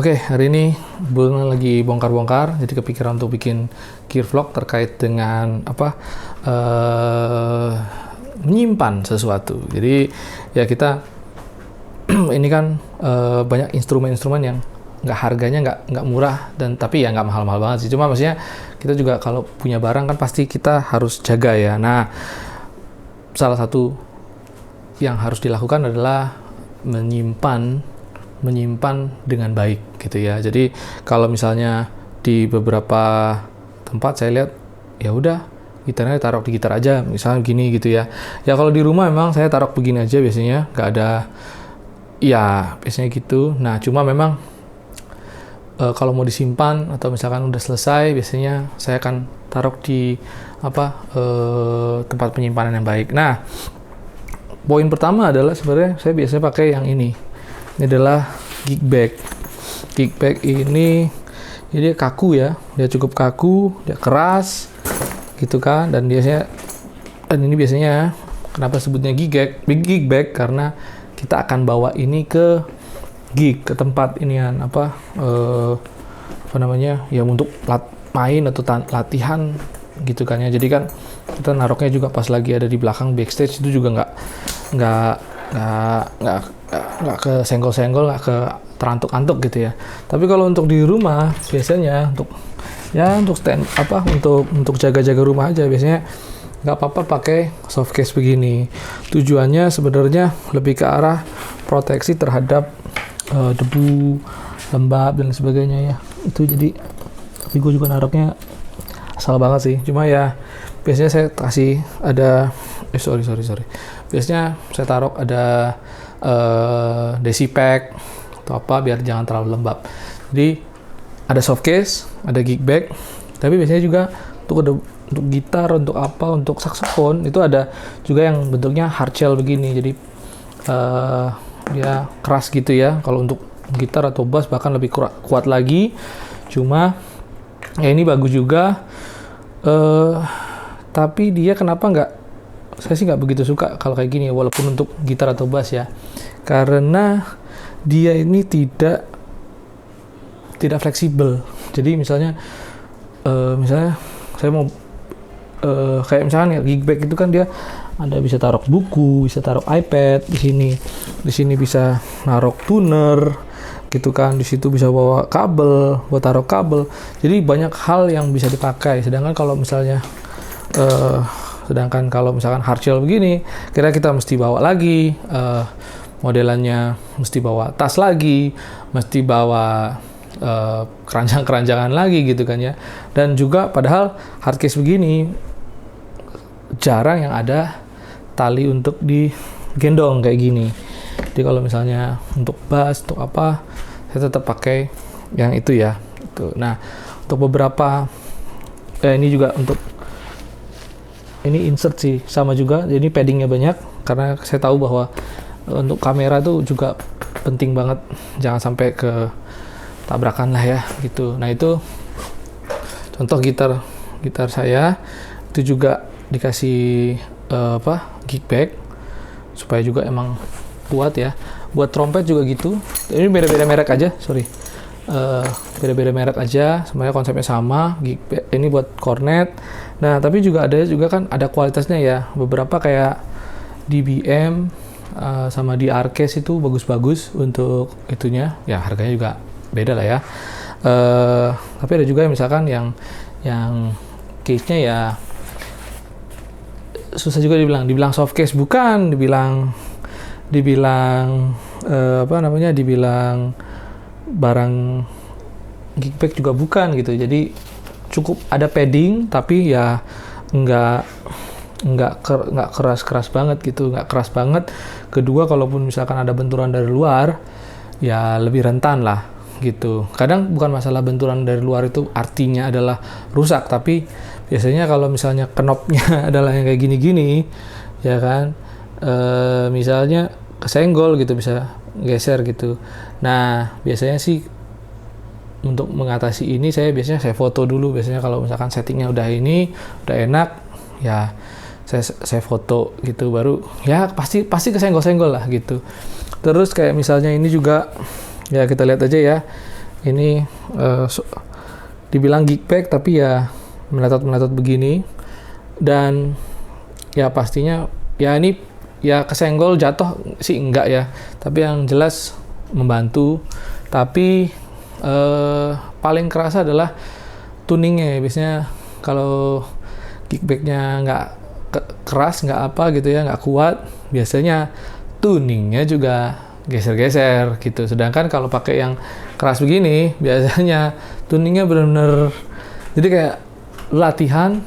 Oke, hari ini Bun lagi bongkar-bongkar, jadi kepikiran untuk bikin gear vlog terkait dengan menyimpan sesuatu. Jadi ya kita ini kan banyak instrumen-instrumen yang harganya nggak murah dan tapi ya nggak mahal-mahal banget sih. Cuma maksudnya kita juga kalau punya barang kan pasti kita harus jaga ya. Nah, salah satu yang harus dilakukan adalah menyimpan dengan baik gitu ya. Jadi kalau misalnya di beberapa tempat saya lihat ya udah gitarnya taruh di gitar aja, misalnya gini gitu ya. Ya kalau di rumah memang saya taruh begini aja biasanya, nggak ada ya biasanya gitu. Nah cuma memang kalau mau disimpan atau misalkan udah selesai, biasanya saya akan taruh di tempat penyimpanan yang baik. Nah poin pertama adalah sebenarnya saya biasanya pakai yang ini. Ini adalah gig bag. Gig bag ini kaku ya, dia cukup kaku, dia keras, gitu kan. Dan ini biasanya kenapa sebutnya gig bag karena kita akan bawa ini ke gig, ke tempat inian ya untuk main atau latihan gitu kan ya. Jadi kan kita naruhnya juga pas lagi ada di belakang backstage itu juga nggak ke senggol-senggol, nggak ke terantuk-antuk gitu ya. Tapi kalau untuk di rumah biasanya untuk jaga-jaga rumah aja biasanya nggak apa-apa pakai soft case begini. Tujuannya sebenarnya lebih ke arah proteksi terhadap debu, lembab dan sebagainya ya. Itu jadi tapi gue juga naruhnya asal banget sih. Cuma ya biasanya saya kasih ada sorry. Biasanya saya taruh ada desi pack atau apa biar jangan terlalu lembab. Jadi ada soft case, ada gig bag, tapi biasanya juga untuk gitar, untuk saxophone itu ada juga yang bentuknya hard shell begini. Jadi dia keras gitu ya. Kalau untuk gitar atau bass bahkan lebih kuat lagi. Cuma ya ini bagus juga. Tapi dia kenapa saya sih nggak begitu suka kalau kayak gini, walaupun untuk gitar atau bass ya, karena dia ini tidak fleksibel. Jadi misalnya saya mau kayak misalnya gig bag itu kan dia ada bisa taruh buku, bisa taruh iPad di sini bisa naruh tuner gitu kan, di situ bisa bawa kabel, buat taruh kabel. Jadi banyak hal yang bisa dipakai. Sedangkan kalau misalkan hard shell begini, kita mesti bawa lagi, modelannya mesti bawa tas lagi, mesti bawa keranjang-keranjangan lagi gitu kan ya. Dan juga padahal hard case begini jarang yang ada tali untuk digendong kayak gini. Jadi kalau misalnya untuk bass, untuk apa, saya tetap pakai yang itu ya. Nah, untuk beberapa ini juga untuk ini insert sih sama juga, jadi paddingnya banyak karena saya tahu bahwa untuk kamera itu juga penting banget, jangan sampai ke tabrakan lah ya gitu. Nah itu contoh gitar saya itu juga dikasih gig bag supaya juga emang kuat ya. Buat trompet juga gitu, ini beda-beda merek aja, beda-beda merek aja, semuanya konsepnya sama. Gig bag ini buat cornet. Nah tapi juga kan ada kualitasnya ya, beberapa kayak DBM sama DRCase itu bagus-bagus untuk itunya ya, harganya juga beda lah ya. Tapi ada juga misalkan yang case-nya ya susah juga dibilang soft case bukan, dibilang barang gig bag juga bukan gitu. Jadi cukup ada padding tapi ya nggak keras banget gitu, nggak keras banget. Kedua, kalaupun misalkan ada benturan dari luar ya lebih rentan lah gitu. Kadang bukan masalah benturan dari luar itu artinya adalah rusak, tapi biasanya kalau misalnya knopnya adalah yang kayak gini-gini ya kan, misalnya kesenggol gitu, bisa geser gitu. Nah biasanya sih untuk mengatasi ini saya foto dulu. Biasanya kalau misalkan settingnya udah enak ya saya foto gitu, baru ya pasti kesenggol-senggol lah gitu. Terus kayak misalnya ini juga ya kita lihat aja ya, Ini dibilang geekbag tapi ya meletot-meletot begini, dan ya pastinya ya ini ya kesenggol jatuh sih enggak ya, tapi yang jelas membantu. Tapi paling kerasa adalah tuningnya. Biasanya kalau geekbagnya nggak keras, nggak apa gitu ya, nggak kuat, biasanya tuningnya juga geser-geser gitu. Sedangkan kalau pakai yang keras begini, biasanya tuningnya benar-benar, jadi kayak lu latihan,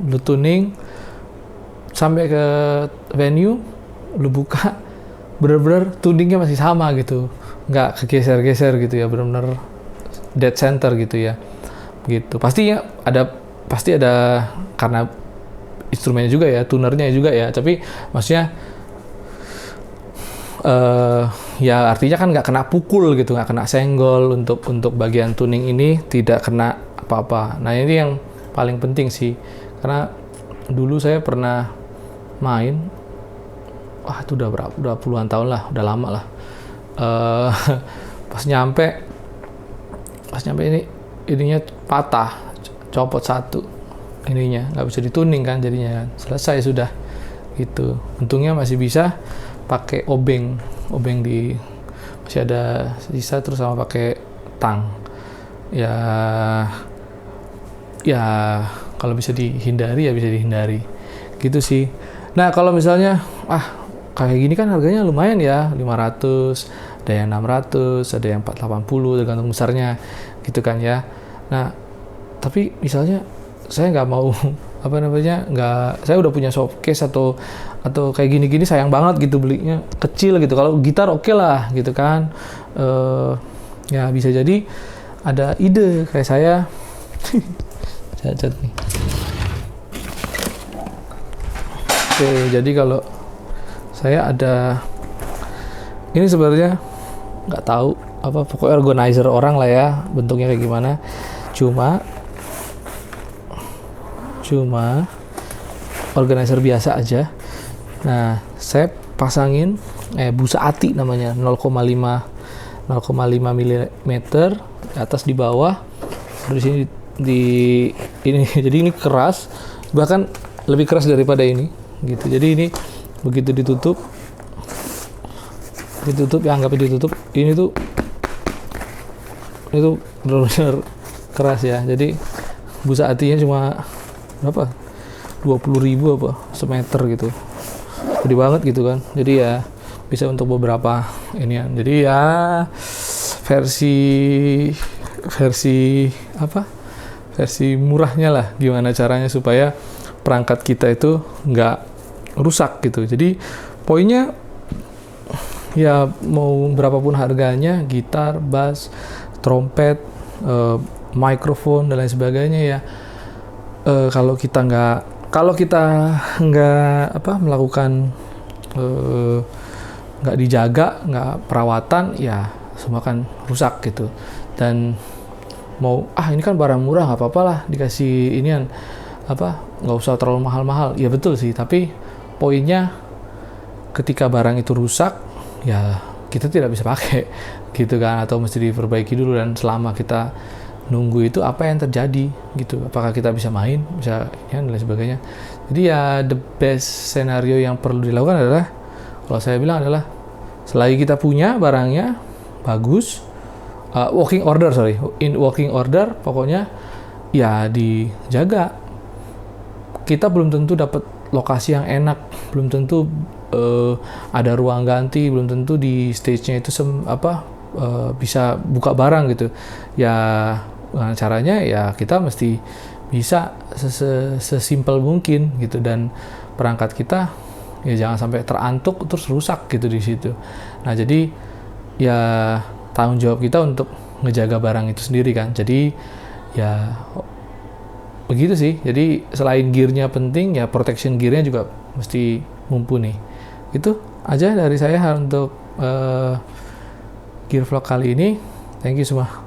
lu tuning sampai ke venue, lu buka, benar-benar tuningnya masih sama gitu, nggak kegeser-geser gitu ya, benar-benar dead center gitu ya, gitu. Pasti ada karena instrumennya juga ya, tunernya juga ya, tapi maksudnya ya artinya kan nggak kena pukul gitu, nggak kena senggol. Untuk bagian tuning ini tidak kena apa-apa. Nah ini yang paling penting sih, karena dulu saya pernah main, itu udah puluhan tahun lah, udah lama lah. Pas nyampe ininya patah, copot satu ininya, nggak bisa dituning kan, jadinya kan selesai sudah gitu. Untungnya masih bisa pakai obeng masih ada sisa, terus sama pakai tang ya kalau bisa dihindari ya bisa dihindari gitu sih. Nah kalau misalnya kayak gini kan harganya lumayan ya, 500, ada yang 600, ada yang 480, tergantung besarnya gitu kan ya. Nah tapi misalnya saya nggak mau saya udah punya showcase atau kayak gini-gini, sayang banget gitu belinya kecil gitu. Kalau gitar oke lah gitu kan, ya bisa jadi ada ide kayak saya. Cacat nih. Oke, jadi kalau saya ada ini sebenarnya nggak tahu pokoknya organizer orang lah ya, bentuknya kayak gimana, cuma organizer biasa aja. Nah, saya pasangin busa ati namanya, 0,5 mm di atas di bawah. Di sini ini jadi ini keras, bahkan lebih keras daripada ini gitu. Jadi ini begitu ditutup ya, anggapnya ditutup, ini tuh itu benar-benar keras ya. Jadi busa atinya cuma berapa? 20.000 apa semeter gitu, gede banget gitu kan. Jadi ya bisa untuk beberapa inian. Jadi ya versi murahnya lah, gimana caranya supaya perangkat kita itu nggak rusak gitu. Jadi poinnya ya mau berapapun harganya, gitar, bass, trompet, mikrofon dan lain sebagainya ya, kalau kita nggak melakukan nggak dijaga, nggak perawatan, ya semua kan rusak gitu. Dan mau ini kan barang murah, nggak apa-apa lah dikasih inian nggak usah terlalu mahal-mahal. Ya betul sih, tapi poinnya ketika barang itu rusak ya kita tidak bisa pakai gitu kan, atau mesti diperbaiki dulu. Dan selama kita nunggu itu apa yang terjadi gitu, apakah kita bisa main, bisa ya, dan lain sebagainya. Jadi ya the best scenario yang perlu dilakukan adalah, kalau saya bilang adalah, selagi kita punya barangnya bagus, working order pokoknya ya dijaga. Kita belum tentu dapat lokasi yang enak, belum tentu ada ruang ganti, belum tentu di stage-nya itu bisa buka barang gitu ya. Nah, caranya ya kita mesti bisa sesimpel mungkin gitu, dan perangkat kita ya jangan sampai terantuk terus rusak gitu di situ. Nah jadi ya tanggung jawab kita untuk ngejaga barang itu sendiri kan. Jadi ya begitu sih. Jadi selain gearnya penting, ya protection gearnya juga mesti mumpuni. Itu aja dari saya untuk gear vlog kali ini. Thank you semua.